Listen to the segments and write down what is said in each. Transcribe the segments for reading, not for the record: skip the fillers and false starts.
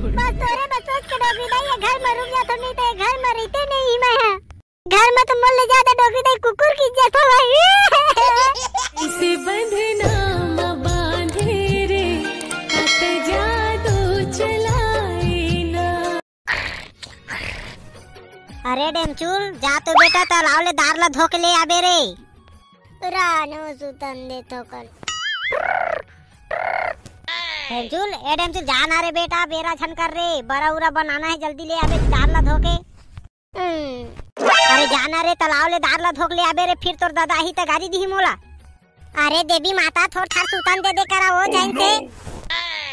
बस तोरे बसोस के डोगी दई घर में रुक जा तो नहीं तो घर में रहते नहीं मैं है। घर में तो मोल ले ज्यादा डोगी दई कुकुर की इज्जत हो भाई। इसे बंधना न बांधे रे हट जादू चलाए ना। अरे डेमचूल जा तो बेटा तालाव ले दार ला धोके ले आबे रे। रानो सुतन दे तो कल डेमचूल ए डेमचूल जाना रे बेटा बेरा छन कर रे बड़ा उरा बनाना है जल्दी ले आबे दार ला धोके। अरे जाना रे तालाव ले दार ला धोक ले आबे रे फिर तोर दादा ही त गाड़ी दी मोला। अरे देवी माता थोड़ थार सुतन दे दे करा वो जैन से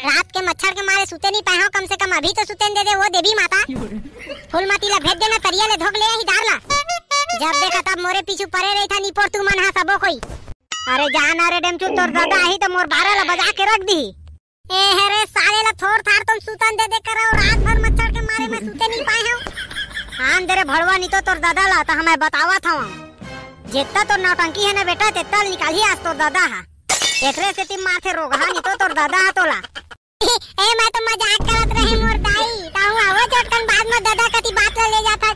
रात के मच्छर के मारे सुते नहीं पाए हो कम से कम अभी तो सुतन दे दे वो देवी माता। फूलमती ला भेज देना तरिया ले धोक ले ही दार ला जब देखा तब मोरे पीछू परे रही था निपोर तू मन हा सबो कोई। अरे जाना रे डेमचूल तोर दादा ही तो मोर 12 ला बजा के रख दी। ए रे साले ला थोड़ थार तुम सुतन दे दे करा रात भर मच्छर के मारे में सुते नहीं पाए हो। हां तेरे भड़वा नहीं तो तोर दादा ला तो हमें बतावा था जितना तो नौटंकी है ना बेटा तितना निकाली आज तोर दादा हा एकरे से तिम माथे रोग हा नहीं तो तोर दादा हा तोला। ए मैं तो मजाक करत रहे मोर दाई ताऊ आवो झटकन बाद में दादा कती बात ले जाता।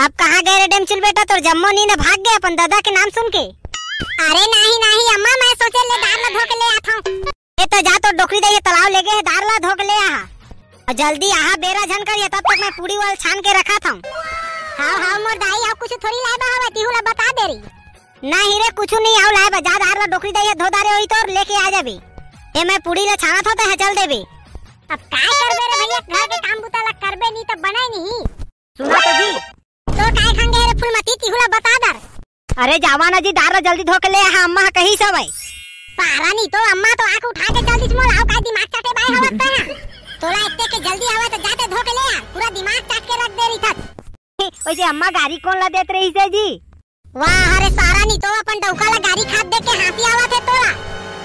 अब कहां गए रे डेमचूल बेटा तोर जम्मो नी ने भाग गए अपन दादा के नाम सुन के। अरे नहीं नहीं अम्मा मैं सोचे ले दार ला धोके ले आता हूं। ए तो जा तो डोकरी दे तालाब ले गए दार ला धोके ले आ और जल्दी आहा बेरा झन कर तब तक मैं पूरी वाल छान के रखा था। हां हां मोर दाई आप कुछ थोड़ी लाइबा हवा तिहुला बता दे रही। नहीं रे कुछ नहीं आव लाइबा जा दार ला डोकरी दे धो दारे होई तो लेके आ जाबे। ए मैं पूरी ला छाना था तो चल देबे। अब काय करबे रे भैया घर के काम बुता ला करबे नहीं तो बनाई नहीं। सुना तो जी तो काय खांगे रे फूलमती तिहुला बता दर। अरे जावाना जी दार ला जल्दी धो के ले आ अम्मा कही सब है सारा नहीं तो अम्मा तो आंख उठा के जल्दी मोल आओ काय दिमाग चाटे बाय हवत है तोला इतने के जल्दी आवे तो जाते धो के ले आ पूरा दिमाग चाट के रख दे रही था। वैसे अम्मा गाड़ी कौन ला देत रही से जी। वाह अरे सारा नहीं तो अपन डौका ला गाड़ी खाद देख के हंसी आवत है तोला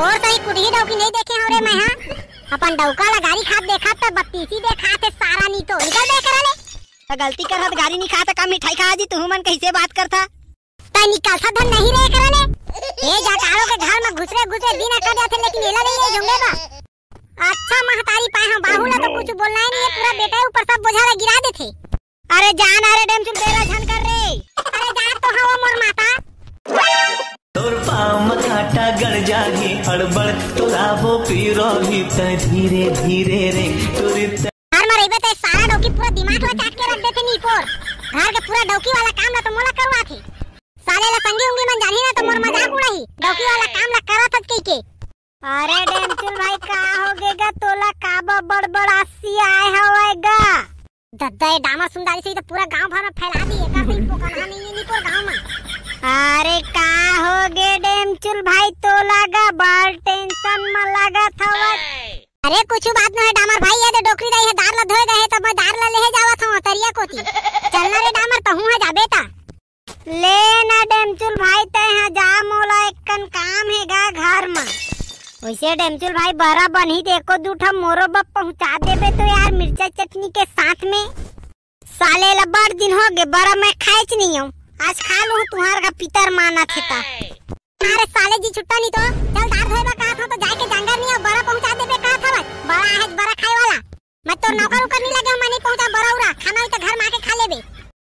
और सही कुड़ी डौकी नहीं देखे हो रे मैं हां अपन डौका ला गाड़ी खाद देखा त बत्तीसी देखा थे सारा नहीं तो निकल दे करले तो गलती करत गाड़ी नहीं खाता का मिठाई खा जी तू मन कैसे बात करता ता निकल था धन नहीं रे करले। ए जाकारो के घर में घुसरे घुसरे दिन कर जाते लेकिन एला नहीं झुंगे बा। अच्छा महतारी पाए हम बाहुला तो कुछ बोलना ही नहीं है पूरा बेटा ऊपर सब बोझा ला गिरा देथे। अरे जान अरे डेमचूल बेरा झन कर रे। अरे जा तो हवा मोर माता तोर पाम काटा गड़ जागी हड़बड़ तोरा वो पीरो ही त धीरे धीरे रे तोरी घर में रहबे त सारा डौकी पूरा दिमाग ला चाट के रख देथे नीपोर घर के पूरा डौकी वाला काम ला तो मोला करवा थे साले ला संगी उंगी मन जानी ना तो मोर मजाक उड़ाही डौकी वाला काम ला करत हत के। अरे डेमचूल भाई का होगेगा तोला का बड़बड़ासी आए हवेगा दद्दा ए डामर सुंदरी से तो पूरा गांव भर में फैला दी एका से पोकना नहीं नी पर गांव में। अरे का होगे डेमचूल भाई तो लगा बड़ टेंशन में लगा था। अरे कुछ बात नहीं है डामर भाई ये तो डोकरी दई है दार ला धोए गए तब मैं दार ला ले जावा था तरिया कोती चलना रे डामर तहू है जा बेटा ले ना डेमचूल भाई ते है जा मोला एकन काम हैगा घर में। वैसे डेमचूल भाई बरा बनी देखो दूठा मोरो बप पहुंचा देबे तो यार मिर्चा चटनी के साथ में साले ला बड़ दिन हो गए बरा मैं खाइच नहीं हूं आज खा लूं तुम्हारा का पितर माना थेता। अरे साले जी छुट्टा नहीं तो चल दार धोएबा कहा था तो जाके जंगल नहीं बरा पहुंचा देबे कहा था बड़ा है बरा खाए वाला मैं तो नौकर उकर नहीं लगे मैं नहीं पहुंचा बरा उरा खाना तो घर में आके खा लेबे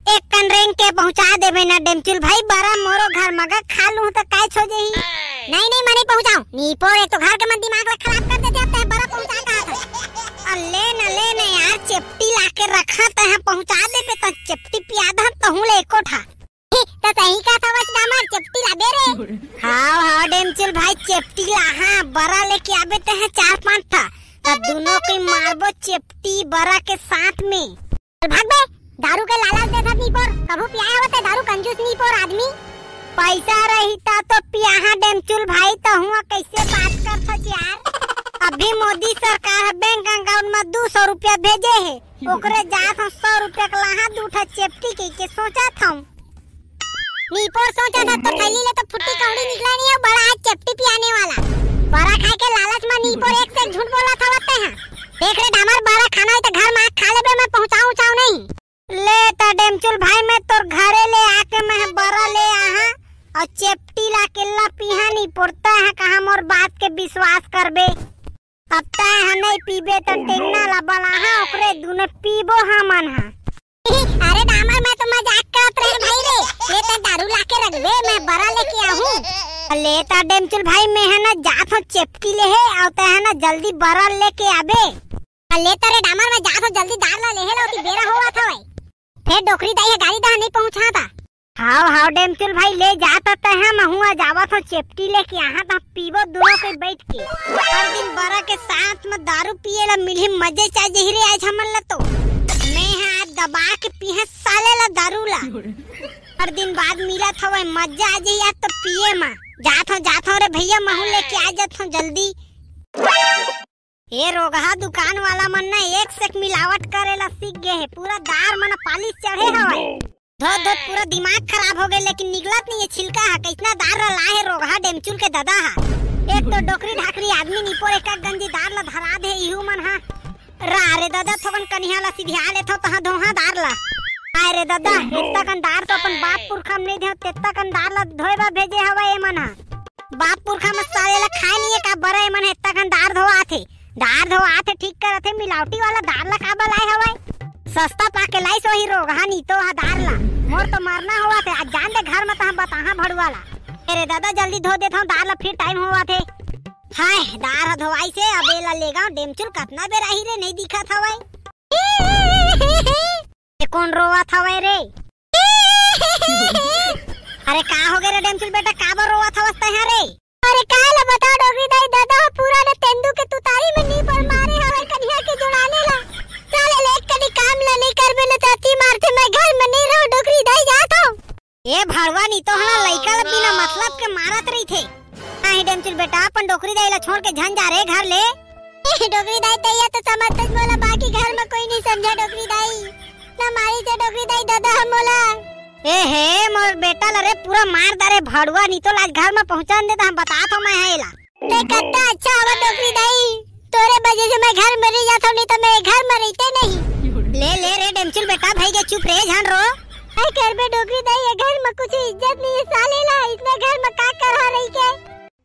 एक कन रेंग के पहुंचा देबे ना डेमचूल भाई बरा मोरो घर मगा खा लूं तो काय छो जेही। नहीं नहीं मैं नहीं पहुंचाऊं नी पोरे तो घर के मन दिमाग ला खराब कर देते अब बरा पहुंचा कहा था। ले ना यार चेपटी लाके रखा त है पहुंचा देबे तो चेपटी पियादा तहू ले कोठा तो सही का था बस डामर चेपटी ला दे रे। हां डेमचूल भाई चेपटी ला हां बरा लेके आबे ते है 4-5 था तब दोनों की मारबो चेपटी बरा के साथ में भाग बे दारू के लालच देता नी पर कभू पियाया होता दारू कंजूस नी पर आदमी पैसा रहीता तो पियाहा डेमचूल भाई तो हुआ कैसे बात करता यार। अभी मोदी सरकार बैंक अकाउंट में 200 रुपया भेजे है ओकरे जात 100 रुपया का लहा दूठा चेपटी के सोचा था नीपोर सोचा था तो थैली ले तो फुट्टी कौड़ी निकला नहीं है बड़ा आज चेपटी पियाने वाला बड़ा खाए के लालच में नीपोर एक से झूठ बोला था वते हैं देख रे डामर बड़ा खाना है तो घर में खा लेबे मैं पहुंचाऊं नहीं ले ता डेमचूल भाई मैं तोर घरे ले आके मैं बरा ले आहा और चेपटी ला के ला पिहा नहीं पड़ता है कहां मोर बात के विश्वास करबे। अब ता हने पीबे त टेंगना ला बलाहा ओकरे दुने पीबो हमन हा। अरे डामर मैं तो मजाक करत रहे भाई रे, ले त दारू लाके रख दे, मैं बरा लेके आहूं। ले ता डेमचुल भाई मैं है ना जात हो चेपटी ले है और त है ना जल्दी बरा लेके आबे। ले ता रे डामर मैं जात हो जल्दी दार ला ले हेला ओती बेरा होवा था भाई। फिर डोकरी दाई है गाड़ी दा नहीं पहुंचा था। हां डेमचुल भाई ले जाता त है महुआ जावत हो चेपटी लेके यहाँ ता पीबो दोनों पे बैठ के। हर दिन बरा के साथ में दारू पिएला मिली मजे चाहिए रे आज हमन ला तो। मैं हाथ दबा के पीहे साले ला दारू ला। हर दिन बाद मिला था वही मजा आ जाए तो पिए मां। जात हो रे भैया महू लेके आ जात हो जल्दी। ये रोगहा दुकान वाला मन ना एक से एक मिलावट करेला सीख गए है, पूरा दार मन पालिश चढ़े हवे। धोत धोत पूरा दिमाग खराब हो गए लेकिन निकलत नहीं है छिलका हा। कितना दार ला लाए रोगहा डेमचुल के दादा हा। एक तो डोकरी ढाकरी आदमी निपोर एक गंजी दार ला धरा दे इहू मन हा। रा रे दादा थोकन कन्या ला सीधिया ले थो तहा दोहा दार ला। हाय रे दादा इतना कन दार तो अपन बाप पुरखा में नहीं दे तेता कन दार ला धोएबा भेजे हवा ए मन हा। बाप पुरखा में साले ला खाए नहीं का बरा ए मन इतना कन दार धोआ थे। दार धोआ थे ठीक करथे मिलावटी वाला दार ला काबा लाए हवा। सस्ता पाके लाइस वही रोगहा नी तो हा दार ला। मोर तो मरना हुआ थे आज जान दे घर में तहा बताहा भड़वाला। अरे दादा जल्दी धो देता हूं दार ला फिर टाइम हुआ थे। हाय दार धोवाई से अबेला लेगा डेमचुल कितना बेर आही रे नहीं दिखा था भाई। ये कौन रोवा था भाई रे? अरे का हो गए रे डेमचुल बेटा काबर रोवा था वस्ता है रे? अरे काला बता डोगरी दाई दादा पूरा ने तेंदू के तुतारी में नी पर मारे हवे कन्या के जुड़ाने ला। चले ले कदी काम ला नहीं करबे न ताती मारते मैं घर में नहीं रहो डोगरी दाई जात हो। ये भड़वा नी तो हला लइका ला बिना मतलब के मारत रही थे। नहीं डेमचुल बेटा अपन डोकरी दाई ला छोड़ के झन जा रे घर ले। डोकरी दाई तैया तो समझत बोला बाकी घर में कोई नहीं समझा डोकरी दाई ना मारी से डोकरी दाई दादा हम बोला। ए हे मोर बेटा ला रे पूरा मार दारे भड़वा नी तो आज घर में पहुंचा दे हम बता तो मैं हैला। ते कितना अच्छा हवा डोकरी दाई तोरे वजह से मैं घर में रह जाता नहीं तो मैं घर में रहते नहीं। ले रे डेमचुल बेटा भाई के चुप रे झन रो। आई घर में डोकरी दाई घर में कुछ इज्जत नहीं है साले ला इतने घर में का कर रही के।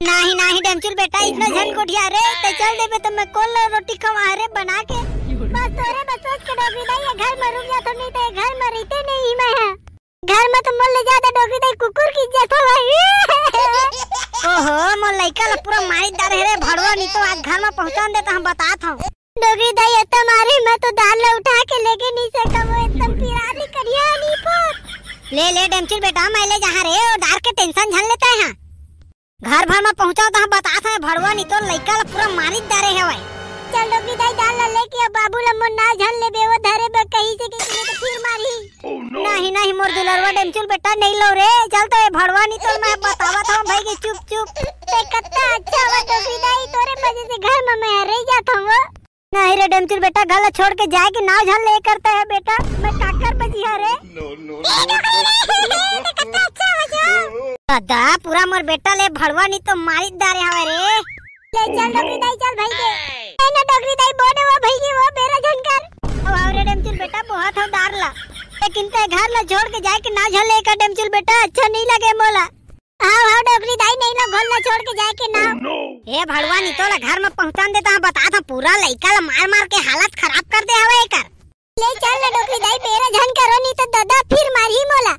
नहीं डेमचुल बेटा इतना झन कोठिया रे ते चल देबे तो मैं कोल रोटी खवा रे बना के। बस तोरे बस के डोकरी दाई घर में रुक जा तो नहीं तो घर में रहते नहीं मैं है। घर में तो मोल ज्यादा डोकरी दाई कुकुर की इज्जत हो भाई। ओहो मोल लइका ला पूरा मारी दार रे भड़वा नी तो आज घर में पहुंचा दे तो हम बतात हूं। डोकरी दाई इतना मारी मैं तो दाल ला उठा के लेके नहीं सका वो एकदम पिरानी करिया नी पोत। ले डेमचुल बेटा मैं ले जहां रे और दार के टेंशन झन लेता है। घर भर में पहुंचा तो हम बतात है भड़वा नी तो लइका ला पूरा मारी दारे है भाई। चल डोकरी दाई दाल ला लेके बाबू ला मोर ना झन ले बे वो धरे बे कहीं से किसी तो फिर मारी। नहीं मोर दुलरवा डेमचुल बेटा नहीं लो रे चल तो भड़वा नी तो मैं बतावत हूं भाई के चुप ते कितना अच्छा वा डोकरी दाई तोरे वजह से घर में मैं रह जाता हूं। नहीं रे डेमचुल बेटा घर छोड़ के जाए कि नाव झन ले करता है बेटा मैं काकर बजिया रे। कितना अच्छा हो दादा पूरा मोर बेटा ले भड़वा नी तो मारी दारे हवे रे। ले चल डोकरी दाई चल भाई के ना डोकरी दाई बोने वो भाई के वो बेरा झन कर। और रे डेमचुल बेटा बहुत हो दार ला लेकिन ते घर ला छोड़ के जाए कि ना झन ले का डेमचुल बेटा अच्छा नहीं लगे मोला। हां डोकरी दाई नहीं ना घर ला छोड़ के जाए कि ना। ए भड़वा नी तो ला घर में पहुंचा देता बता था पूरा लइका ला मार के हालत खराब कर दे हवे कर। ले चल ना डोकरी दाई बेरा झन करो नहीं तो दादा फिर मारी मोला।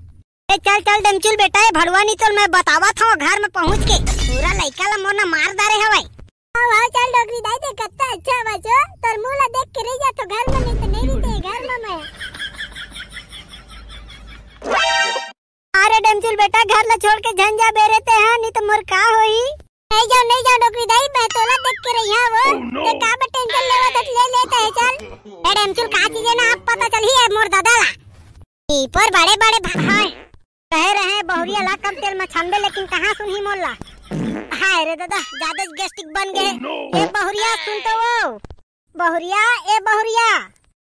ए चल डेमचुल बेटा ए भड़वा नी तो मैं बतावत हूं घर में पहुंच के पूरा लइका ला मोना मार दारे हवे। हां चल डोकरी दाई ते कितना अच्छा बचो तोर मुला देख के रह जा तो घर में नहीं तो नहीं रहते घर में मैं। अरे डेमचुल बेटा घर ला छोड़ के झंझा बेरेते हैं नहीं तो मोर का होई। नहीं जाओ डोकरी दाई मैं तोला देख के रही हां वो ये का टेंशन लेवत ले लेते है चल। ए डेमचुल का चीज ना आप पता चली है मोर दादा ला ई पर बड़े हां कह रहे बहुरिया ला कम तेल में छानबे लेकिन कहां सुनही मोल्ला। हाय रे दादा ज्यादा गैस्ट्रिक बन गए। ए बहुरिया सुन तो वो बहुरिया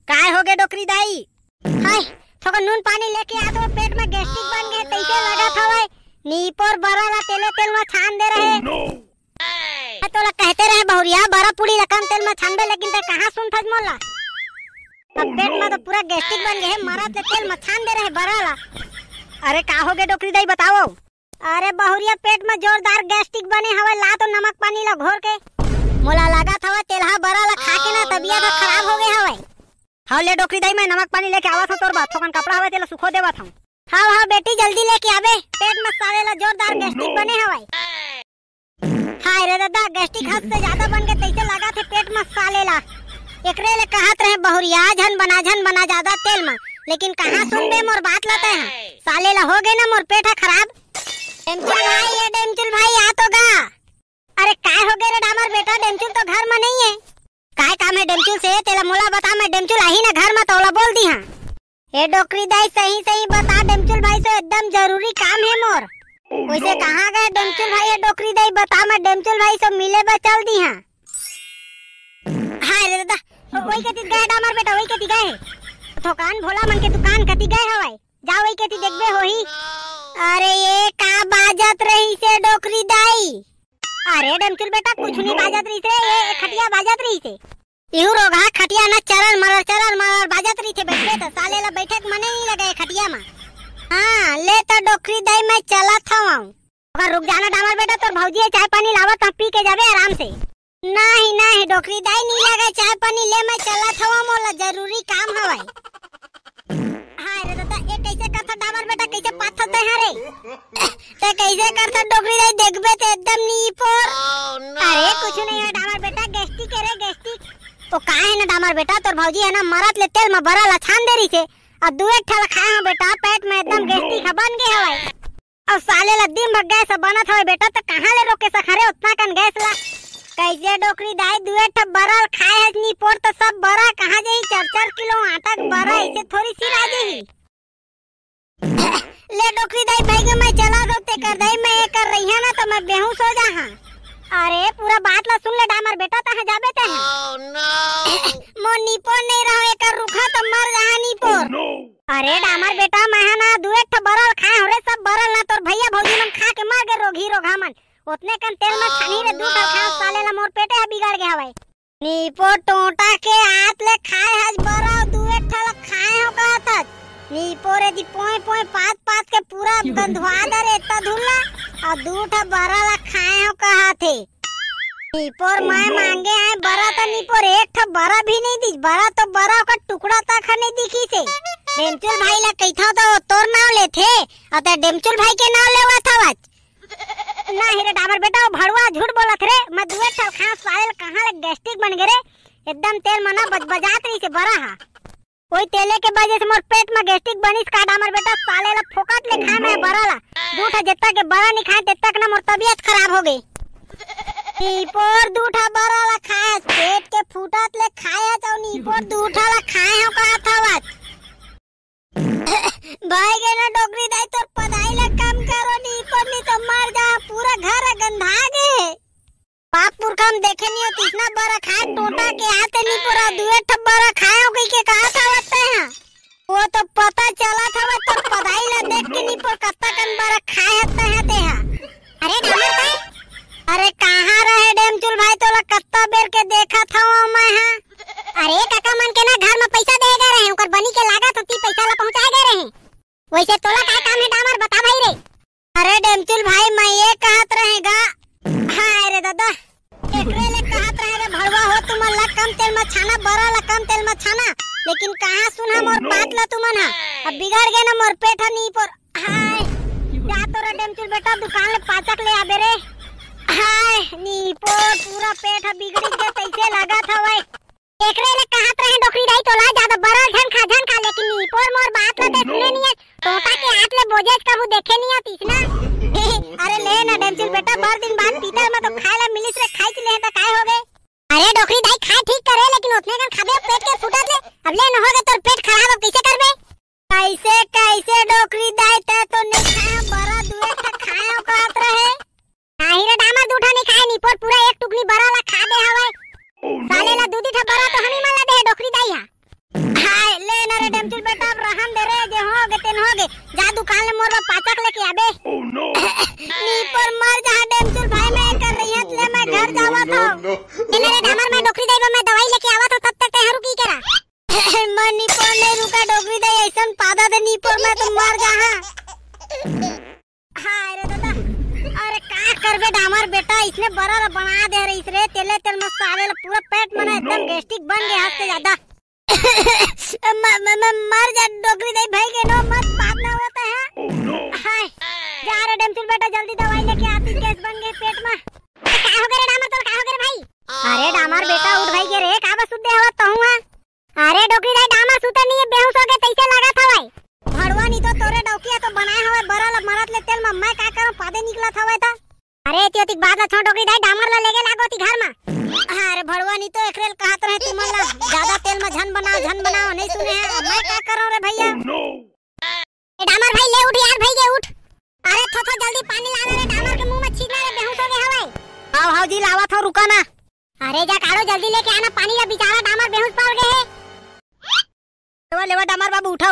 काय हो गए डोकरी दाई? हाय थोड़ा नून पानी लेके आ तो पेट में गैस्ट्रिक बन गए तैसे लगा था भाई नीपोर बरा ला तेल में छान दे रहे। तो ला कहते रहे बहुरिया बरा पूरी रकम तेल में छान दे लेकिन ते कहां सुन थज मोला। अब पेट में तो पूरा गैस्ट्रिक बन गए मरा ते तेल में छान दे रहे बरा ला। अरे का हो गए डोकरी दाई बताओ। अरे बहुरिया पेट में जोरदार गैस्ट्रिक बने हवे ला तो नमक पानी ला घोर के मोला लगा था तेलहा बरा ला खा के ना तबीयत खराब हो गए हवे। हाँ ले डोकरी दाई मैं नमक पानी लेके आवत हूं तोर बात थोकन कपड़ा हवे तेला सुखो देवत हूं। हाँ बेटी जल्दी लेके आवे पेट में सारेला जोरदार गैस्ट्रिक बने हवे। हाय रे दादा गैस्ट्रिक हद से ज्यादा बन के तैसे लगा थे पेट में सालेला। एकरे ले कहत रहे बहुरिया झन बना ज्यादा तेल में, लेकिन कहां सुनबे मोर बात लते हैं। सालेला हो गए ना मोर पेट है खराब। डेमचुल भाई आ तो गा। अरे काय हो गए रे डामर बेटा, डेमचुल तो घर में नहीं है। काय काम है डेमचुल से तेला मोला बता, मैं डेमचुल आई ना घर में तोला बोल दी हां। ए डोकरी दाई सही बता डेमचुल भाई से एकदम जरूरी काम है मोर। वैसे कहां गए डेमचुल भाई? ए डोकरी दाई बता मैं डेमचुल भाई से मिले बा चल दी हां। हाय रे दादा वही कति गए डामर बेटा, वही कति गए थोकान भोला मन के दुकान कति गए हवाई, जा वही कति देखबे होही। अरे ये का बाजत रही से डोकरी दाई? अरे डेमचुल बेटा कुछ नहीं बाजत रही से, ये खटिया बाजत रही से। इहु रोगा खटिया न चरण मरर बाजत रही थे बैठे तो साले ला बैठे के मने नहीं लगे खटिया में। हां ले तो डोकरी दाई मैं चलत हूं। अगर रुक जाना डामर बेटा, तोर भौजी चाय पानी लावत हम पी के जाबे आराम से। नहीं डोकरी दाई नहीं लगे चाय पानी ले मैं चलत हूं, मोला जरूरी काम हवे। हाय रे दादा ए कैसे करता डामर बेटा, कैसे पाथल ते हां रे ते कैसे करता डोकरी दाई देखबे ते एकदम नी पोर। अरे कुछ नहीं है डामर बेटा, गैस्ट्रिक है रे गैस्ट्रिक। तो का है ना डामर बेटा, तोर भौजी है ना मरत ले तेल में बरा ला छान दे रही से और दुए ठल खाए हो बेटा, पेट में एकदम गैस्ट्रिक बन गए हवे। और साले ला दिन भर गैस बनत हवे बेटा, तो कहां ले रोके सखरे उतना कन गैस ला। कैसे डोकरी दाई दुए ठप बरल खाए है नी पोर तो सब बरा कहां जाई 4-4 किलो आटा बरा ऐसे थोड़ी सी आ जाई। ले डोकरी दाई भाई मैं चला दो ते कर दाई मैं ये कर रही है ना तो मैं बेहोश हो जा हां। अरे पूरा बात ला सुन ले डामर बेटा, तहां जाबे ते मो नीपोर नहीं रहो एकर रुखा तो मर रहा नीपोर। अरे डामर बेटा मैं ना दुए ठप बरल खाए हो रे, सब बरल ना तोर भैया भौजी मन खा के मर गए रोगा मन। उतने कन तेल में छानी रे दूध खाओ साले ला मोर पेटे है बिगड़ गया हवे। नीपो टोटा के हाथ ले खाए हज बरा दुए ठल खाए हो कहत हज। नीपो रे दी पोय पात के पूरा गंधवा दरे त धुला और दूठा बरा ला खाए हो कहत है। नीपोर मैं मांगे है बरा तो नीपोर एक ठा बरा भी नहीं दी, बरा तो बरा का टुकड़ा तक नहीं दिखी से। डेमचुल भाई ला कइथा तो तोर नाम लेथे और ते डेमचुल भाई के नाम लेवत हवत। ना हीरे डामर बेटा वो भड़वा झूठ बोलत रे, मैं दुए ठल खा साले कहां ले गैस्ट्रिक बन गए रे, एकदम तेल मना बजात रही से बरा हा। कोई तेले के वजह से मोर पेट में गैस्ट्रिक बनिस का डामर बेटा, साले ला फोकट ले खा मैं बरा ला दूठा जत्ता के बरा नहीं खाए तब तक ना मोर तबीयत खराब हो गई। नीपोर दूठा बरा ला खाए पेट के फूटत ले खाया तो नीपोर दूठा ला खाए हो का थावत। भाई के ना डोकरी दाई तोर पढ़ाई ला कम करो, नीपोर नहीं तो मर जा पूरा घर गंधा गए। बाप पुरखा हम देखे नहीं हो कितना बरा खाए टोटा के आते नहीं पूरा दुए ठप बरा खाए हो गई के कहा था वत्ता है। वो तो पता चला था वो तो पढ़ाई ला देख के नहीं पर कत्ता कन बरा खाए हत्ता है ते हा। अरे डामर भाई अरे कहां रहे डेमचुल भाई, तोला कत्ता बेर के देखा था मैं हां। अरे काका मन के ना घर में पैसा दे गए रहे, ओकर बनी के लागत होती पैसा ला पहुंचा गए रहे। वैसे तोला का काम है डामर बता भाई रे। अरे डेमचुल भाई मैं ये कहत रहेगा। हां रे दादा एकरे ले कहत रहे रे भड़वा हो तुम ला कम तेल में छाना बरा ला कम तेल में छाना, लेकिन कहां सुना मोर बात ला तुमन हा अब बिगड़ गए ना मोर पेट नी पर। हाय जा तोरा डेमचुल बेटा दुकान ले पाचक ले आबे रे। हाय नी पर पूरा पेट बिगड़ी के तैसे लगा था भाई। एकरे ले कहत रहे डोकरी दाई तोला ज्यादा बरा झन खा लेकिन नी पर मोर बात ला सुने नहीं है, टोटा के हाथ ले बोझेज कबू देखे नहीं आतीस ना। अरे ले ना डेमचुल बेटा बार दिन बाद पीतल में तो खाए ला मिलिस रे, खाई ले त काय हो गए। अरे डोकरी दाई खाए ठीक करे लेकिन उतने कन खाबे पेट के फुटत ले, अब ले न होगे तोर पेट खराब अब कैसे करबे। कैसे डोकरी दाई ते तो नहीं खाए बरा दुए तक खाए हो कहत रहे। नाही रे डामर दूठा नहीं खाए नी पर पूरा एक टुकनी बरा ला खा दे हवे। साले ला दूधी ठा बरा तो हमी मन ला दे डोकरी दाई हा। हाय ले ना रे डेमचुल बेटा रहम दे रे, जे होगे तेन होगे जा दुकान ले मोर पाचक लेके आबे। नी पर मर जा डेमचुल भाई मैं कर रही है ले मैं घर जावा था। ले रे डामर मैं डोकरी दाई मैं दवाई लेके आवा था तब तक ते रुकी करा। मैं नी पर नहीं रुका डोकरी दाई ऐसन पादा दे नी पर मैं तो मर जा हां। हाय रे दादा अरे का करबे डामर बेटा इसने बड़ा बना दे रही रे तेले तेल में साले पूरा पेट में एकदम गैस्ट्रिक बन गया हद से ज्यादा। मर जा डोकरी दे भाई के नो मत बात ना होता है। हाय जा रे डेमसिल बेटा जल्दी दवाई लेके आती गैस बन गई पेट में। क्या हो गया रे डामर तो क्या हो गया भाई? अरे डामर बेटा उठ भाई के रे का बस सुद्दे हवा तो हुआ। अरे डोकरी दे डामर सुते नहीं है बेहोश हो गए तैसे लगा था भाई। भड़वा नहीं तो तोरे डोकिया तो बनाए हुए बरल मरत ले तेल में मैं का करूं पादे निकला था वे था। अरे तियोतिक बात अच्छा डोकरी दे डामर ला लेके लागोती घर में। अरे भड़वा नहीं तो एकरेल कहत रहे तुम ला ज्यादा तेल में झन बनाओ नहीं सुने हैं मैं का करूं रे भैया। ए डामर भाई ले उठ यार भाई के उठ। अरे थो जल्दी पानी ला रे डामर के मुंह में छीना रे बेहोश हो गए हवे। हां जी लावा था रुका ना। अरे जा काढ़ो जल्दी लेके आना पानी या बेचारा डामर बेहोश पड़ गए है। लेवा डामर बाबू उठा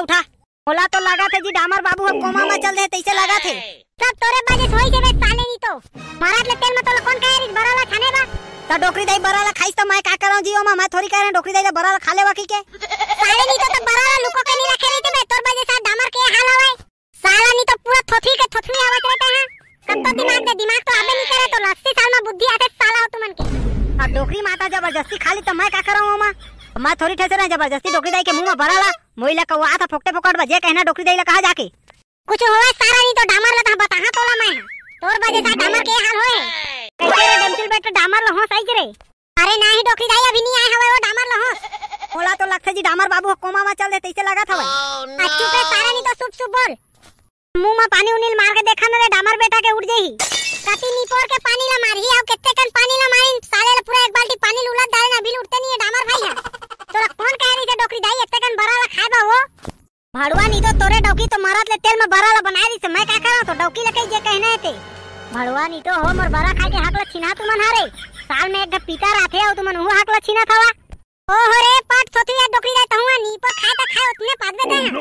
बोला तो लगा थे जी डामर बाबू अब कोमा में चल रहे तैसे लगा थे। सब तोरे बाजे सोई से बे साले नहीं तो मारत ले तेल में तो कौन कह रही बराला खाने बा। तो डोकरी दई बराला खाइस तो मैं का करऊं जी ओमा मैं थोड़ी कह रहे डोकरी दई बराला खा लेवा की के। साले नहीं तो बराला लुको के नहीं रखे रही थे बे तोर बाजे सा डामर के हाल हवे। साला नहीं तो पूरा थोथी के थोथी आवाज रहता है। कब तो दिमाग तो आबे नहीं करे तो 80 साल में बुद्धि आते साला हो तुमन के। अब डोकरी माता जबरदस्ती खा ली तो मैं का करऊं ओमा मैं थोड़ी ठेसे रहे जबरदस्ती डोकरी दई के मुंह में बराला मोइला कवा था फोकटे फोकट बजे कहना डोकरी दई ला कहा जाके कुछ होवे सारा नहीं तो डामर ला बता तोला मैं तोर बजे सा डामर के हाल होए। कैसे रे डेमसिल बेटा डामर ला हो सही रे। अरे नहीं डोकरी दई अभी नहीं आए हवे वो डामर ला हो। बोला तो लगता जी डामर बाबू कोमा में चल दे तैसे लगा था भाई। अच्छू पे सारा नहीं तो सुप बोल मुंह में पानी उनील मार के देखा ना रे डामर बेटा के उठ जाई। कति नीपोर के पानी ला मारी और कितने कन पानी ला मारी साले पूरा एक बाल्टी पानी लुला डालना अभी उठते नहीं है डामर भाई है। तोरा कौन कह रही है डोकरी दाई इतने कन बराला खाएबा वो भड़वा नहीं तो तोरे डोकी तो मारत ले तेल में बराला बनाई रही से मैं का करा तो डोकी लके जे कहने थे भड़वा नहीं तो हो मोर बरा खा के हकला छिना तुमन हारे साल में एक पीता राथे हो तुमन हु हकला छिना थावा। ओ हो रे पाट सोती है डोकरी दाई तहुआ नी पर खाए तो खाए उतने पाद दे हैं।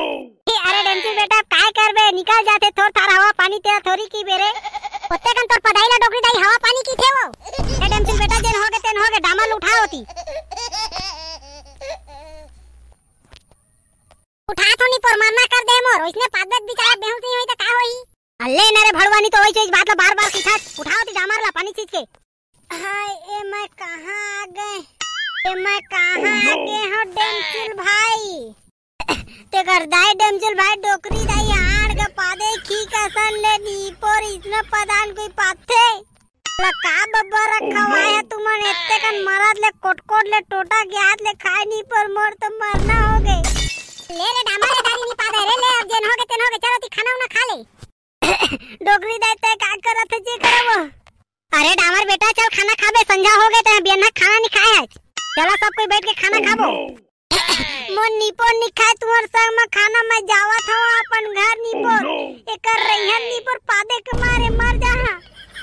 अरे डेमसिल बेटा काय करबे निकल जाते थोर थारा हवा पानी तेरा थोड़ी की बेरे ओते कन तोर पढ़ाई ला डोकरी दाई हवा पानी की थे वो। ए डेमसिल बेटा जेन हो गए तेन हो गए डामर उठा होती उठा तो नहीं पर मरना कर दे मोर इसने पादत बेचारा बेहोश नहीं होई त का होई। अल्ले नरे भड़वानी तो होई चीज बात ला बार-बार सीखा उठाओ ती डामर ला पानी चीज के। हाय ए मैं कहां आ गए हो डेमसिल भाई ते कर दाई डेमसिल भाई डोकरी दाई आड़ के पादे की कसन ले नी पर इसने पदान कोई पाथे लका बब्बर रखा हुआ है तुमन इतने कन मरद ले कोटकोट ले टोटा गयात ले खाए नी पर मोर तो मरना हो गए। ले रे डामर दाई नहीं पादे रे ले अब जेन हो गए तेन हो गए चलो ती खाना ना खा ले। डोकरी दाई ते का करत जे करबो। अरे डामर बेटा चल खाना खाबे संजा हो गए ते बिना खाना नहीं खाए आज चलो सब कोई बैठ के खाना खाबो। मोर नीपोर नहीं खाए तुम्हारे संग में खाना मैं जावा था अपन घर नीपोर एकर रहियन नीपोर पादे के मारे मर जा।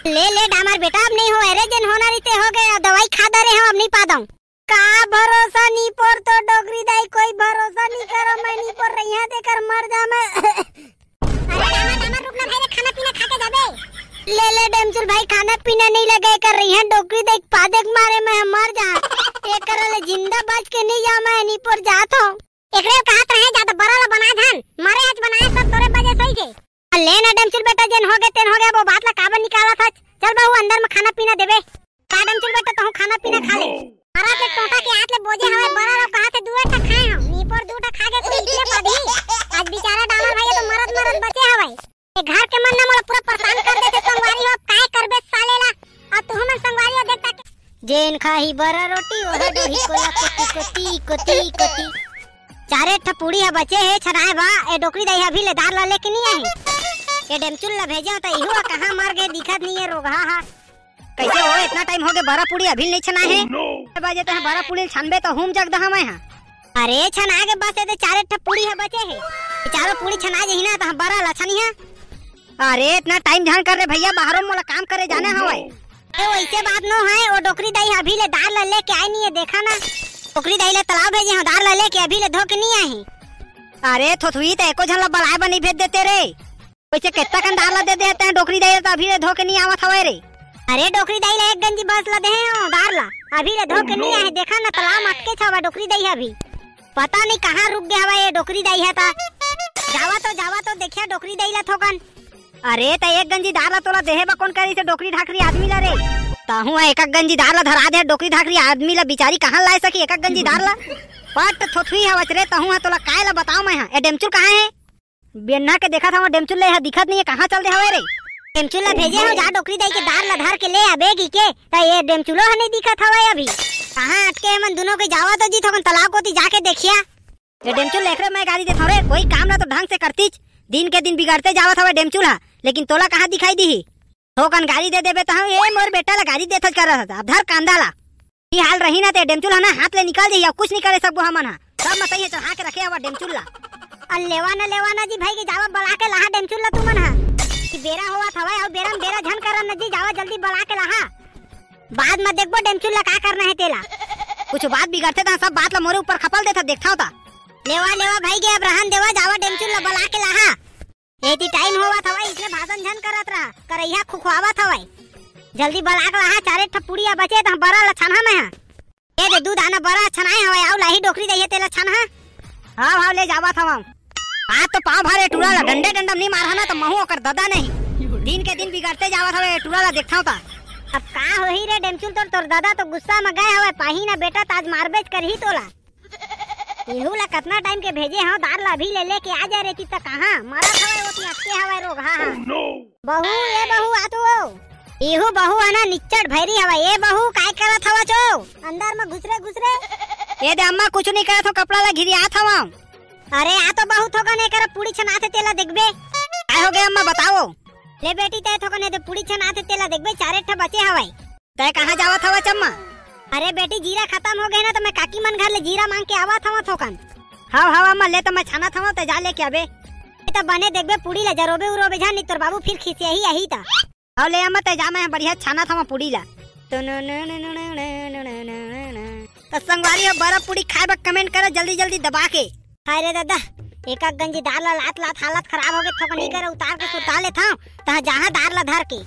ले डामर बेटा अब नहीं हो अरे जन होना रीते हो गए दवाई खा दे रहे हो अब नहीं पादम का भरोसा नीपोर तो डोकरी दाई कोई भरोसा नहीं करो मैं नीपोर रहिया देकर मर जा मैं। अरे डामर रुकना भाई खाना पीना खा के जाबे। ले डेमसिल भाई खाना पीना नहीं लगे कर रही है डोकरी दाई पादे के मारे मैं मर जा एक करले जिंदा बच के नहीं जा मैं नी पर जात हूं एकरे कहत रहे ज्यादा बराला बना धन मारे आज बनाए सब तोरे बजे सही से। ले ना डेमसिल बेटा जन हो गए तेन हो गया वो बात ला काबर निकाला था चल बहू अंदर में खाना पीना देबे का डेमसिल बेटा तू खाना पीना खा ले। मारा के टोटा के हाथ ले बोझे हवे बराला कहत दुए टा खाए हम नी पर दूटा खा के कोई इतने पादी आज बेचारा डामर भाई तो मरद बचे हवे ए घर के मन ना मोला पूरा परेशान कर देते संगवारी हो काय करबे साले ला आ तू हमन संगवारी हो देखता जेन खाही बरा रोटी ओह दोही कोला कोती चारे ठपुड़ी है बचे है छनाए बा ए डोकरी दाई अभी ले दार ला लेके नहीं आई ए डेमचुल ला भेजा त इहो कहां मर गए दिखत नहीं है रोगा हा कैसे हो इतना टाइम हो गए बरा पूड़ी अभी नहीं छना है बजे तो बरा पूड़ी छनबे तो हम जग दहा मैं हां। अरे छना के बस ए चारे ठपुड़ी है बचे है चारों पूड़ी छना जही ना त बरा ला छनी है। अरे इतना टाइम ध्यान कर रे भैया बाहरों मोला काम करे जाने हवे ए वैसे बात नो है वो डोकरी दाई अभी ले दार ला लेके आई नहीं है देखा ना डोकरी दाई ले तालाब भेजे हां दार ला लेके अभी ले धो के नहीं आई। अरे थोथुई त एको झन ला बलाए बनी भेज देते रे वैसे कितना कन दार ला दे देते हैं डोकरी दाई तो अभी ले धो के नहीं आवत हवे रे। अरे डोकरी दाई ले एक गंजी बस ला दे हैं दार ला अभी ले धो के नहीं आई देखा ना तालाब अटके छवा डोकरी दाई अभी पता नहीं कहां रुक गया हवा ये डोकरी दाई है ता जावा तो देखिया डोकरी दाई ला थोकन। अरे त एक गंजी दार ला तोला देहे बा कौन करी से डोकरी ढाकरी आदमी ला रे ताहू एक गंजी दार ला धरा दे डोकरी धाकरी आदमी ला बिचारी कहां लाए सकी एक गंजी दार ला पट थोथुई हवच रे ताहू तोला काय ला बताओ मैं ए डेमचुल कहां है बेन्ना के देखा था डेमचुल ले दिखत नहीं है कहां चल दे हवे रे डेमचुल ला भेजे हो जा डोकरी दई के दार ला धर के ले आबेगी के त ये डेमचुलो ह नहीं दिखत हवे अभी कहां अटके मन दोनों के जावा तो जी थोकन तालाब कोती जाके देखिया ये डेमचुल लेखरे मैं गाड़ी देथौ रे कोई काम ना तो ढंग से करतीच दिन के दिन बिगड़ते जावत हवे डेमचुल हा लेकिन तोला कहां दिखाई दी थोकन गाड़ी दे देबे त ए मोर बेटा ला गाड़ी देथच कर रहा था धर कांदा ला ई हाल रही ना ते डेमचुल ना हाथ ले निकाल दे या कुछ नहीं करे सकबो हमन हा सब मतई चढ़ा के रखे हवा डेमचुल ला अल लेवाना जी भाई के जावा बड़ा के लहा डेमचुल ला तुमन हा कि बेरा होवा थवा और बेरा में बेरा झन करन जी जावा जल्दी बड़ा के लहा बाद में देखबो डेमचुल ला का करना है तेला कुछ बात बिगड़ते था सब बात ला मोरे ऊपर खपल देता देखता था लेवा भाई के अब रहन देवा जावा डेमचुल ला बड़ा के लहा एती टाइम होवा थवा इसने भाषण झन करत रहा करैया खुखवावा थवा जल्दी बड़ा के लहा चारे ठपुड़िया बचे त बड़ा ला छनहा में ए दे दूध आना बड़ा छनाए हवा आउ लाही डोकरी दइए तेला छनहा हां ले जावा थवा आज तो पाव भरे टूरा ला डंडे डंडम नहीं मारहा ना तो महू ओकर ददा नहीं दिन के दिन बिगड़ते जावत हवे टूरा ला देखथाव ता अब का होही रे डेमचुल तोर दादा तो गुस्सा में गए हवे पाही ना बेटा ताज मारबेच करही तोला इहू ला कितना टाइम के भेजे हां दार ला भी ले के आ जा रेती त कहां मारत हवे ओती अटके हवे रोग हां बहू ए बहू आ तो इहू बहू आना निच्चट भैरी हवे ए बहू काय करत हवा चो अंदर में घुसरे ए दे अम्मा कुछ नहीं करत हो कपड़ा ला घिरी आत हवा अरे आ तो बहुत होगा नहीं कर पूरी छनाते तेला देखबे काय हो गया अम्मा बताओ ले बेटी तय थोकने दे पूरी छनाते तेला देखबे चारे ठा बचे हवाई तय कहां जावत हवा चम्मा अरे बेटी जीरा खत्म हो गए ना तो मैं काकी मन घर ले जीरा मांग के आवत हवा थोकन हां अम्मा ले तो मैं छाना था त जा ले के आबे ए त बने देखबे पूरी ला जरोबे उरोबे जा नहीं तोर बाबू फिर खिसिया ही यही ता हां ले अम्मा तय जा मैं बढ़िया छाना था पूरी ला तो संगवारी हो बर्फ पूरी खाए बा कमेंट करो जल्दी दबा के हाय रे दादा एक गंजी दार ला लात हालत खराब हो गए थोक नहीं करे उतार के सुता ले था ता जहां दार ला धर के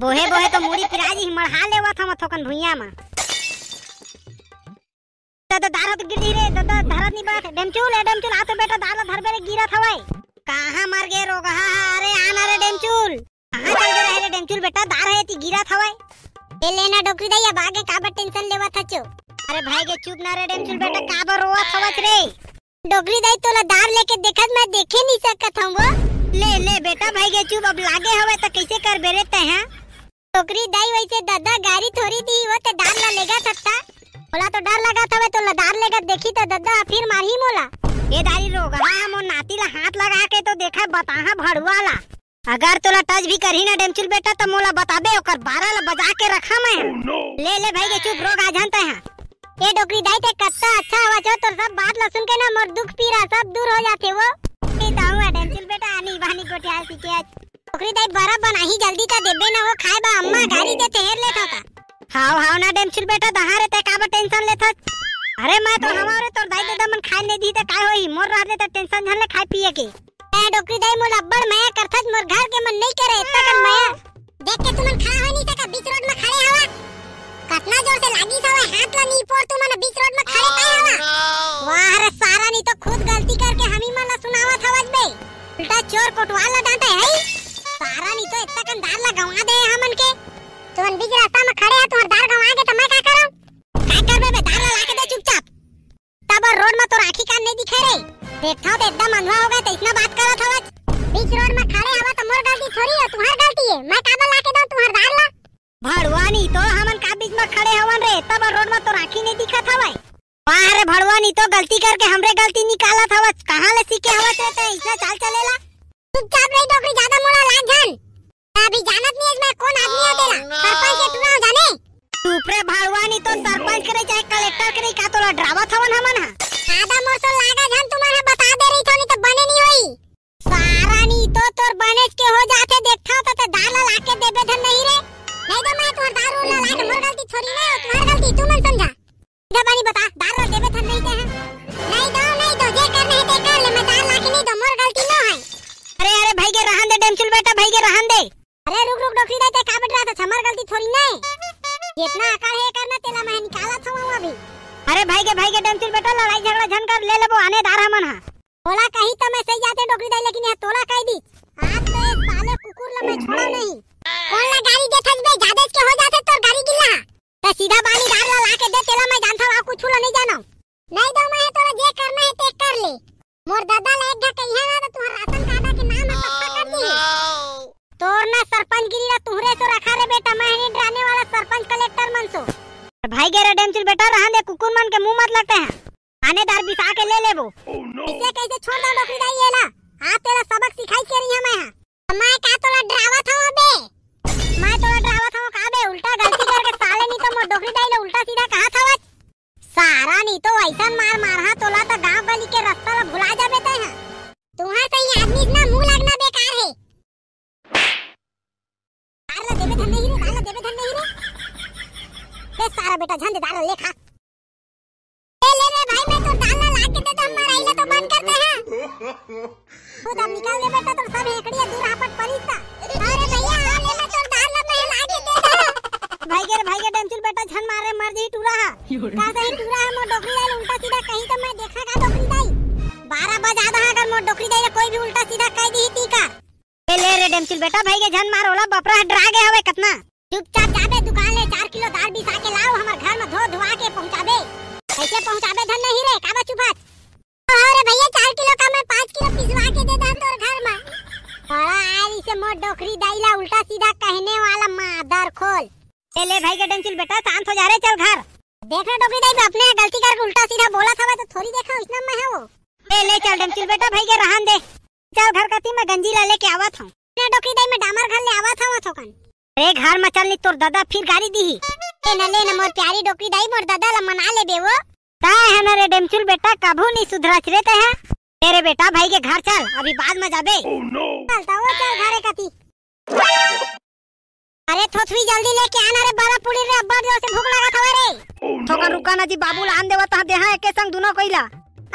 बोहे तो मुड़ी पिराजी मढ़ा लेवा था थोकन भुइया में दादा दार तो गिर रे दादा धरत नहीं बात डेमचुल आ तो बेटा दार ला धर बेरे गिरा था भाई कहां मर गए रोग अरे आना रे डेमचुल कहां चल रहे रे डेमचुल बेटा दार है ती गिरा था भाई ए लेना डोकरी दैया बागे काबर टेंशन लेवा था चो अरे भाई के चुप ना रे डेमचुल बेटा काबर रोवा थवच रे डोगरी दाई तोला दार लेके देखत मैं देखे नहीं सकत हूं वो ले बेटा भाई के चुप अब लागे हवे त कैसे कर बेरे ते हैं डोगरी दाई वैसे दादा गाड़ी थोड़ी दी वो ते दार ला लेगा सकता बोला तो डर लगा था तो दार लेगा देखी तो दादा फिर मारही मोला ये दारी रोग हां मो नाती ला हाथ लगा के तो देखा बताहा भड़वाला अगर तोला टच भी करही ना डेमचुल बेटा तो मोला बताबे ओकर 12 ला बजा के रखा मैं ले भाई के चुप रोग आ जानता है ये डोकरी दाई ते कत्ता अच्छा हवा जो तो सब बात ला सुन के ना मोर दुख पीरा सब दूर हो जाते वो ए दाऊ डेमचुल बेटा आनी बहानी गोठिया सीखे डोकरी दाई बरा बनाही जल्दी ता देबे ना वो खाए बा अम्मा गाड़ी दे तेर लेता था हां ना डेमचुल बेटा दहारे ते काबा टेंशन लेथा अरे मैं तो हमारे तोर दाई दे दमन खाए नहीं दी त काय होई मोर रहले त टेंशन झन ले खाए पिए के ए डोकरी दाई मोला अब्बड़ मैं करथत मोर घर के मन नहीं करे इतना कर मैं देख के तुमन खा हो नहीं सका बीच रोड में खड़े हवा कितना जोर से लागी सवे हाथ ला नी पोर तू मन बीच रोड में खड़े काहे हवा वाह रे सारा नी तो खुद गलती करके हम ही मन ला सुनावत हवज बे उल्टा चोर कोटवाल ला डांटे है सारा नी तो इतना कन दार ला गवा दे हमन के तुमन बीच रास्ता में खड़े है तुम्हार दार गवा के तो मैं का करूं काय करबे बे दार ला के दे चुपचाप तब रोड में तो राखी कान नहीं दिखे रे देखा तो एकदम अंधा हो गया तो इतना बात करत हवज बीच रोड में खड़े हवा तो मोर गलती थोड़ी है तुम्हार गलती है मैं काबल ला के दऊं तुम्हार दार ला भड़वानी तो हमन का बीच में खड़े हवन रे तब रोड में तो राखी नहीं दिखत हवे वाह रे भड़वानी तो गलती करके हमरे गलती निकालत हवस कहां ले सीखे हवस रे ते इसने चाल चलेला चुपचाप रही डोकरी ज्यादा मोला लाग जान अभी जानत नहीं मैं कौन आदमी है तेला सरपंच के टुना जाने चुप रे भड़वानी तो सरपंच करे चाहे कलेक्टर करे का तोला ड्रावत हवन हमन हा आधा मोर तो लागा जान तुम्हारा बता दे रही थोनी तो बने नहीं होई सारा नी तो तोर बनेज के हो जाते देखता तो दाला लाके देबे धन नहीं रे नहीं तो मैं तुम्हार दारू ला लाके मोर गलती थोड़ी ना तुम्हार गलती तू मन समझा इधर पानी बता दारू देबे धन नहीं दे नहीं दो जे करने है ते कर ले मैं दार लाके नहीं दो मोर गलती ना है अरे भाई के रहन दे डेमचुल बेटा भाई के रहन दे अरे रुक डोकरी दे ते का बैठ रहा था हमार गलती थोड़ी ना है इतना अकड़ है करना तेला मैं निकाला था वो अभी अरे भाई के डेमचुल बेटा लड़ाई झगड़ा झन कर ले लेबो आने दार हमन हा बोला कहीं तो मैं सही जाते डोकरी दे लेकिन ये तोला कह दी आज तो साले कुकुर ला मैं छोड़ा नहीं कौन ला गाड़ी देखत बे ज्यादा के हो जाते तो गाड़ी तो सीधा पानी दार ला के दे तेला मैं जानता हूं कुछ ला नहीं जानो नहीं दो मैं तोरा जे करना है ते कर ले मोर दादा ले एक घा कहिया ना तो तुम्हारा राशन कार्ड के नाम है पक्का कर दी तोर ना सरपंच गिरी ला तुहरे तो रखा रे बेटा मैं नहीं डराने वाला सरपंच कलेक्टर मनसो भाई गे रे डेमचिल बेटा रहन दे कुकुर मन के मुंह मत लगते हैं थानेदार बिठा के ले लेबो इसे कैसे छोड़ दो नौकरी दाई है ना आ तेरा सबक सिखाई के रही है मैं का तोला डरावा था बे मैं तोला डरावा था का बे उल्टा गलती करके साले नहीं तो मोर नौकरी दाई ले उल्टा सीधा कहा था सारा नहीं तो ऐसा मार मारहा तोला तो गांव गली के रास्ता ला भुला जाबे त है तुम्हारा सही आदमी ना मुंह लगना बेकार है दार ला देबे धन नहीं रे दार ला देबे धन नहीं रे बे सारा बेटा झंडे दार ले खा ले रे भाई मैं तो दाल ला लाके दे दम माराइला तो बंद करते हैं खुद अब निकाल ले बेटा तो सब हेकड़िया दूर आपट परिस्ता अरे भैया आ ले मैं तो दाल ला मैं लाके दे दे भाई के डेमचिल बेटा झन मारे मर जी टूरा है का सही टूरा है मोर डोकरी दाई उल्टा सीधा कहीं तो मैं देखा का डोकरी दाई 12 बजा दा अगर मोर डोकरी दाई कोई भी उल्टा सीधा कह दी ती का ले रे डेमचिल बेटा भाई के झन मार होला बपरा डरा गए हवे कितना चुपचाप जाबे दुकान ले 4 किलो दाल बिसा के लाओ हमर घर में धो धुआ के पहुंचाबे ऐसे पहुंचाबे धन नहीं रे काबा चुपत अरे भैया 4 किलो का मैं 5 किलो पिसवा के दे दा तोर घर में बड़ा आरी से मोर डोकरी दाई ला उल्टा सीधा कहने वाला मादर खोल ले भाई के डेमचिल बेटा शांत हो जा रे चल घर देख रे डोकरी दाई अपने गलती करके उल्टा सीधा बोला था तो थोड़ी देखा उसना में है वो ले चल डेमचिल बेटा भाई के रहन दे चल घर कती मैं गंजी ला लेके आवत हूं ने डोकरी दाई में डामर घर ले आवत हूं थोकन रे घर में चल नी तोर दादा फिर गाड़ी दी ए न ले न मोर प्यारी डोकरी दाई मोर दादा ला मना ले बे वो ता है न रे डेमचिल बेटा कभू नहीं सुधरच रे ते है तेरे बेटा भाई के घर चल अभी बाद में जाबे चलता वो चल घरे कती अरे थोथवी जल्दी लेके आना रे बड़ा पूरी रे अब्बा जो से भूख लगा था रे थोका रुका ना जी बाबू लान देवा ता देहा एके संग दोनों कोइला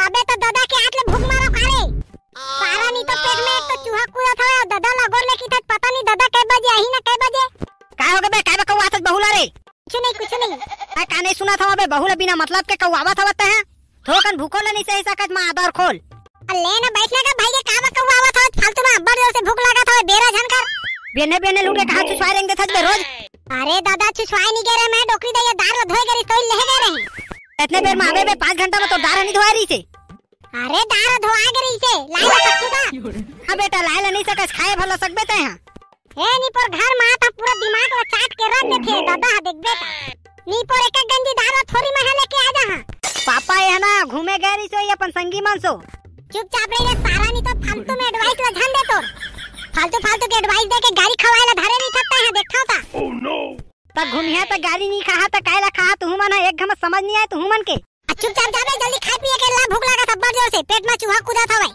अबे तो दादा के हाथ ले भूख मारो कारे सारा नहीं तो पेट में एक तो चूहा कूदा था दादा लगोर ले की था पता नहीं दादा कै बजे आई ना कै बजे काय हो गए बे काय बकवा था बहुला रे कुछ नहीं आ का नहीं सुना था बे बहुला बिना मतलब के कौवा था बता है थोकन भूखो ले नहीं सही सकत मां आदर खोल ले ना बैठने का भाई के का बकवा था फालतू में अब्बा जो से भूख लगा था बेरा झनकर बेने लूटे कहां छुछवाए रहेंगे थज बे रोज अरे दादा छुछवाए नहीं गए मैं डोकरी दे दार धोए गरी तो ले गए रहे इतने देर में आवे बे 5 घंटा में तो दार नहीं धोआ रही से अरे दार धोआ गरी से लाई सकता हां बेटा लाई नहीं सकस खाए भलो सकबे ते हां ए नी पर घर में था पूरा दिमाग ला चाट के रख दे थे दादा देख बेटा नी पर एक गंजी दार थोड़ी में लेके आ जा पापा ये ना घूमे गए रही सो अपन संगी मन सो चुपचाप रह सारा नहीं तो फालतू में एडवाइस ला झन दे तो फालतू के एडवाइस दे के गाड़ी खवाएला धरे नहीं सकता है देखा था ओह नो तब घूमिया त गाड़ी नहीं खा त कायला खा तू मन एक घम समझ नहीं आए तू मन के चुपचाप जाबे जल्दी खा पिए के ला भूख लगा थब्बर जोर से पेट में चूहा कूदा था भाई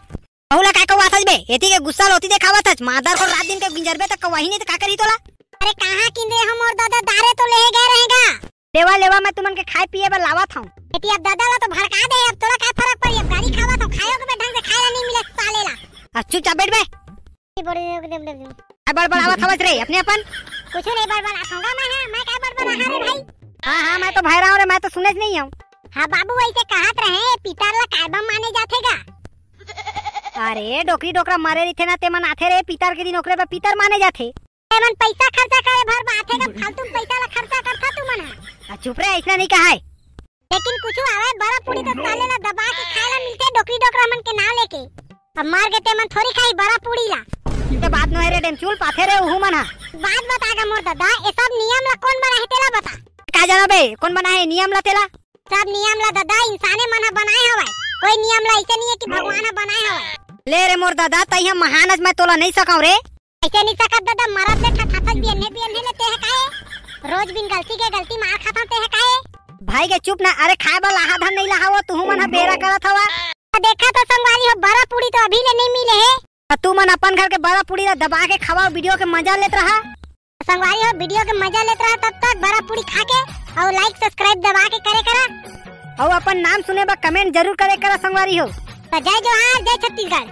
बहुला का कवा थज बे एती के गुस्सा लोती देखावत थज मादर को रात दिन के गुंजरबे त कवाही नहीं त का करी तोला अरे कहां किंदे हम और दादा दारे तो ले गए रहेगा लेवा मैं तुमन के खाए पिए बा लावत हूं एती अब दादा ला तो भड़का दे अब तोला का फर्क पड़ी अब गाड़ी खावा तो खायो के ढंग से खाएला नहीं मिले साले ला चुपचाप बैठ बे बड़बड़ावत हवस रे अपने अपन कुछ नहीं बड़बड़ाऊंगा मैं क्या बड़बड़ा रे भाई हां मैं तो भाई रहा हूं रे मैं तो सुने नहीं हूं हां बाबू ऐसे कहत रहे पितर ला कायबा माने जाथेगा अरे डोकरी डोकरा मारे रही थे ना ते मन आथे रे पितर के दिन ओकरे पे पितर माने जाथे ते मन पैसा खर्चा करे भर बाथेगा फालतू पैसा ला खर्चा करता तू मन चुप रे ऐसा नहीं कहा है लेकिन कुछ आवे बड़ा पूरी तो साले ला दबा के खाएला मिलते डोकरी डोकरा मन के नाम लेके अब मार के ते मन थोड़ी खाई बड़ा पूरी ला ते बात न है रे डेमचुल पाथे रे उहु मन बात बतागा मोर दादा ए सब नियम ला कौन बनाए तेला बता का जाना बे कौन बनाए नियम ला तेला सब नियम ला दादा इंसाने मन बनाए हवे कोई नियम ला ऐसे नहीं है कि भगवान बनाए हवे ले रे मोर दादा तई हम महानज मैं तोला नहीं सकाऊ रे ऐसे नहीं सकत दादा मरद ले ठठाथत भी अन्ने लेते है काहे रोज बिन गलती के गलती मार खाता ते है काहे भाई के चुप ना अरे खाए वाला आहा धन नहीं लहावो तू मन बेरा करत हवा देखा तो संगवारी हो बड़ा पूरी तो अभी ले नहीं मिले है तू मन अपन घर के बड़ा पूरी ला दबा के खवाओ वीडियो के मजा लेत रहा संगवारी हो वीडियो के मजा लेत रहा तब तक बड़ा पूरी खा के और लाइक सब्सक्राइब दबा के करे करा और अपन नाम सुने बा कमेंट जरूर करे करा संगवारी हो तो जय जोहार जय छत्तीसगढ़